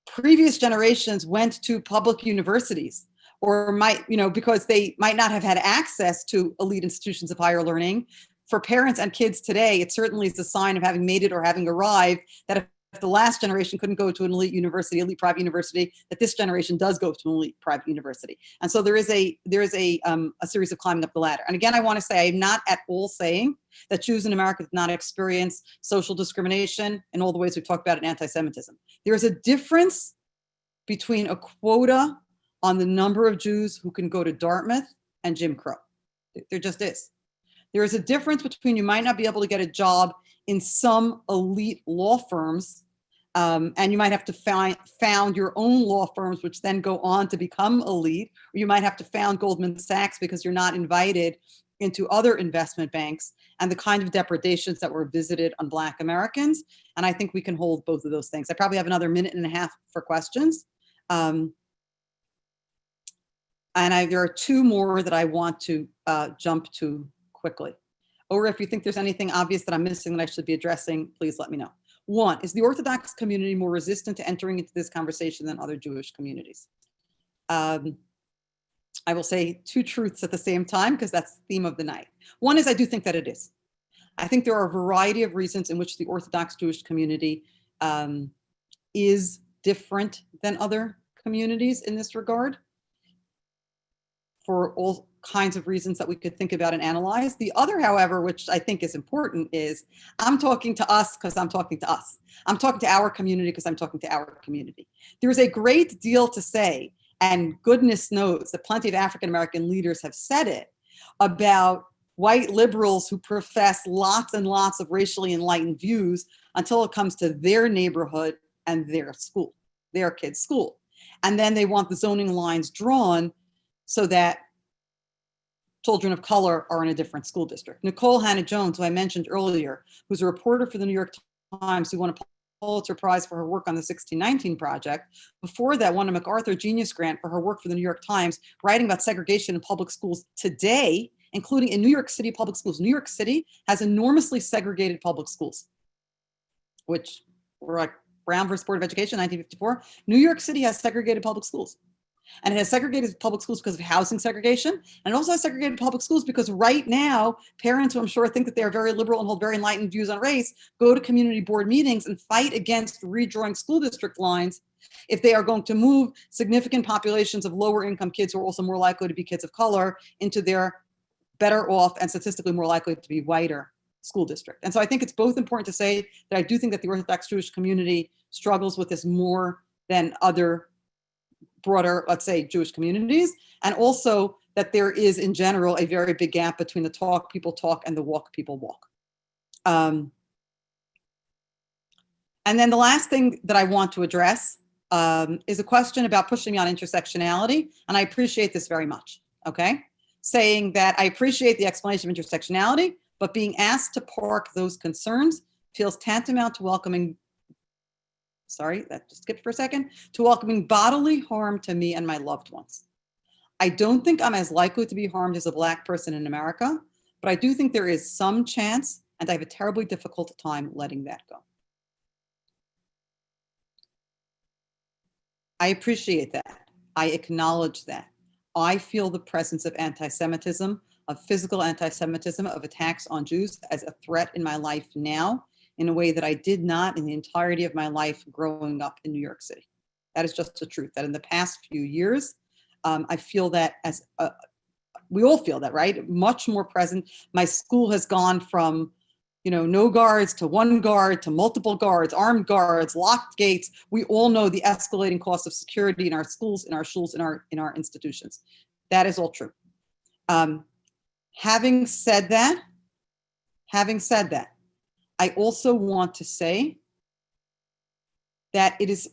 previous generations went to public universities or might, because they might not have had access to elite institutions of higher learning, for parents and kids today, it certainly is a sign of having made it or having arrived that if the last generation couldn't go to an elite university, elite private university, that this generation does go to an elite private university. And so there is a series of climbing up the ladder. And again, I want to say, I'm not at all saying that Jews in America did not experience social discrimination in all the ways we've talked about in anti-Semitism. There is a difference between a quota on the number of Jews who can go to Dartmouth and Jim Crow. There just is. There is a difference between you might not be able to get a job in some elite law firms, and you might have to found your own law firms, which then go on to become elite, or you might have to found Goldman Sachs because you're not invited into other investment banks, and the kind of depredations that were visited on Black Americans. And I think we can hold both of those things. I probably have another minute and a half for questions. There are two more that I want to jump to quickly. Or if you think there's anything obvious that I'm missing that I should be addressing, please let me know. One, is the Orthodox community more resistant to entering into this conversation than other Jewish communities? I will say two truths at the same time because that's the theme of the night. One is I do think that it is. I think there are a variety of reasons in which the Orthodox Jewish community is different than other communities in this regard, for all kinds of reasons that we could think about and analyze. The other, however, which I think is important, is I'm talking to us because I'm talking to us. I'm talking to our community because I'm talking to our community. There's a great deal to say, and goodness knows that plenty of African-American leaders have said it, about white liberals who profess lots and lots of racially enlightened views until it comes to their neighborhood and their school, their kids' school. And then they want the zoning lines drawn so that children of color are in a different school district. Nicole Hannah-Jones, who I mentioned earlier, who's a reporter for the New York Times, who won a Pulitzer Prize for her work on the 1619 Project. Before that, won a MacArthur Genius Grant for her work for the New York Times, writing about segregation in public schools today, including in New York City public schools. New York City has enormously segregated public schools, which were like Brown versus Board of Education, 1954. New York City has segregated public schools. And it has segregated public schools because of housing segregation. And it also has segregated public schools because right now, parents who I'm sure think that they're very liberal and hold very enlightened views on race, go to community board meetings and fight against redrawing school district lines if they are going to move significant populations of lower income kids who are also more likely to be kids of color into their better off and statistically more likely to be whiter school district. And so I think it's both important to say that I do think that the Orthodox Jewish community struggles with this more than other broader, let's say, Jewish communities, and also that there is, in general, a very big gap between the talk people talk and the walk people walk. And then the last thing that I want to address is a question about pushing me on intersectionality, and I appreciate this very much, okay? Saying that I appreciate the explanation of intersectionality, but being asked to park those concerns feels tantamount to welcoming sorry, that just skipped for a second, to welcoming bodily harm to me and my loved ones. I don't think I'm as likely to be harmed as a Black person in America, but I do think there is some chance, and I have a terribly difficult time letting that go. I appreciate that. I acknowledge that. I feel the presence of anti-Semitism, of physical anti-Semitism, of attacks on Jews as a threat in my life now in a way that I did not in the entirety of my life growing up in New York City. That is just the truth, that in the past few years, I feel that we all feel that, right? Much more present. My school has gone from, no guards to one guard to multiple guards, armed guards, locked gates. We all know the escalating cost of security in our schools, in our schools, in our institutions. That is all true. Having said that, I also want to say that it is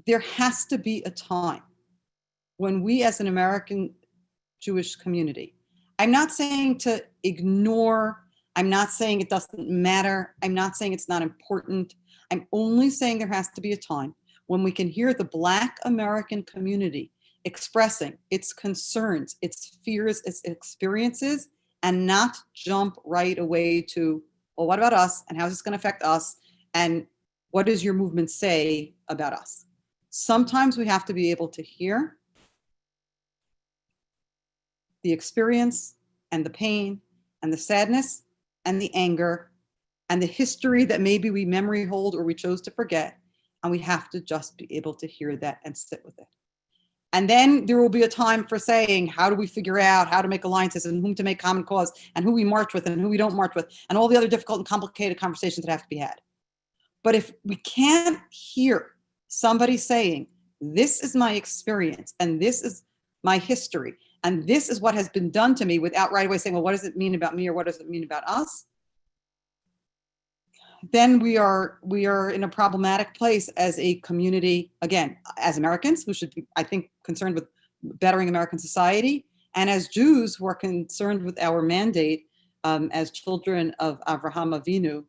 there has to be a time when we as an American Jewish community, I'm not saying to ignore, I'm not saying it doesn't matter, I'm not saying it's not important, I'm only saying there has to be a time when we can hear the Black American community expressing its concerns, its fears, its experiences, and not jump right away to, well, what about us? And how is this going to affect us? And what does your movement say about us? Sometimes we have to be able to hear the experience and the pain and the sadness and the anger and the history that maybe we memory hold or we chose to forget. And we have to just be able to hear that and sit with it. And then there will be a time for saying, how do we figure out how to make alliances and whom to make common cause and who we march with and who we don't march with and all the other difficult and complicated conversations that have to be had. But if we can't hear somebody saying, this is my experience and this is my history and this is what has been done to me, without right away saying, well, what does it mean about me or what does it mean about us? Then we are in a problematic place as a community, again, as Americans who should be, I think, concerned with bettering American society, and as Jews who are concerned with our mandate as children of Avraham Avinu,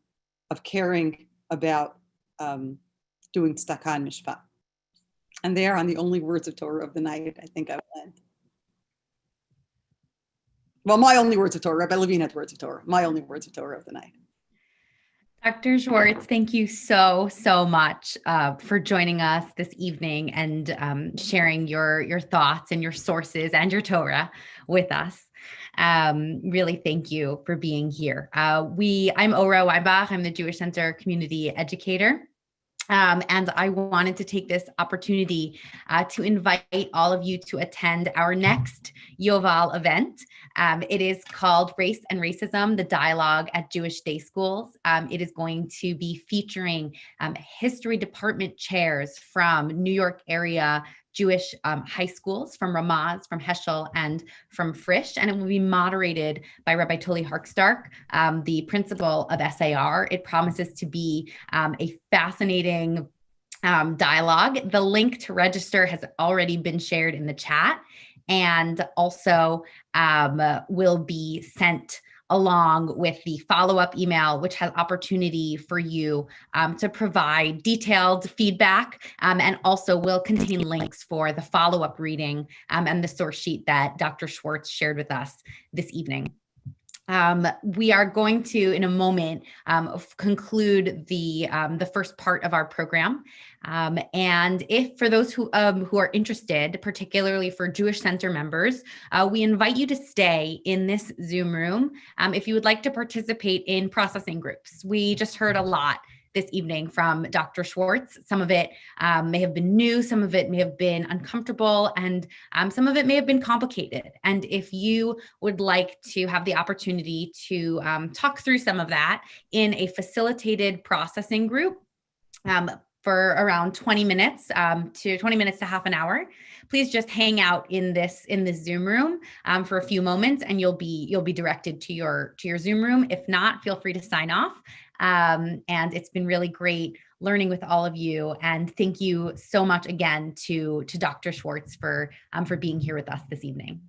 of caring about doing tzedakah and mishpat. And there, on the only words of Torah of the night, I think I will end. Well, my only words of Torah, Rabbi Levine had words of Torah, my only words of Torah of the night. Dr. Schwartz, thank you so much for joining us this evening and sharing your thoughts and your sources and your Torah with us. Really, thank you for being here. I'm Ora Weibach. I'm the Jewish Center Community Educator. And I wanted to take this opportunity to invite all of you to attend our next Yoval event. It is called Race and Racism, the Dialogue at Jewish Day Schools. It is going to be featuring history department chairs from New York area Jewish high schools, from Ramaz, from Heschel, and from Frisch, and it will be moderated by Rabbi Toli Harkstark, the principal of SAR. It promises to be a fascinating dialogue. The link to register has already been shared in the chat, and also will be sent along with the follow-up email, which has opportunity for you to provide detailed feedback, and also will contain links for the follow-up reading and the source sheet that Dr. Schwartz shared with us this evening. We are going to, in a moment, conclude the first part of our program. And if for those who are interested, particularly for Jewish Center members, we invite you to stay in this Zoom room if you would like to participate in processing groups. We just heard a lot this evening from Dr. Schwartz. Some of it may have been new, some of it may have been uncomfortable, and some of it may have been complicated. And if you would like to have the opportunity to talk through some of that in a facilitated processing group for around 20 minutes to half an hour, please just hang out in this Zoom room for a few moments, and you'll be directed to your Zoom room. If not, feel free to sign off. And it's been really great learning with all of you. And thank you so much again to Dr. Schwartz for being here with us this evening.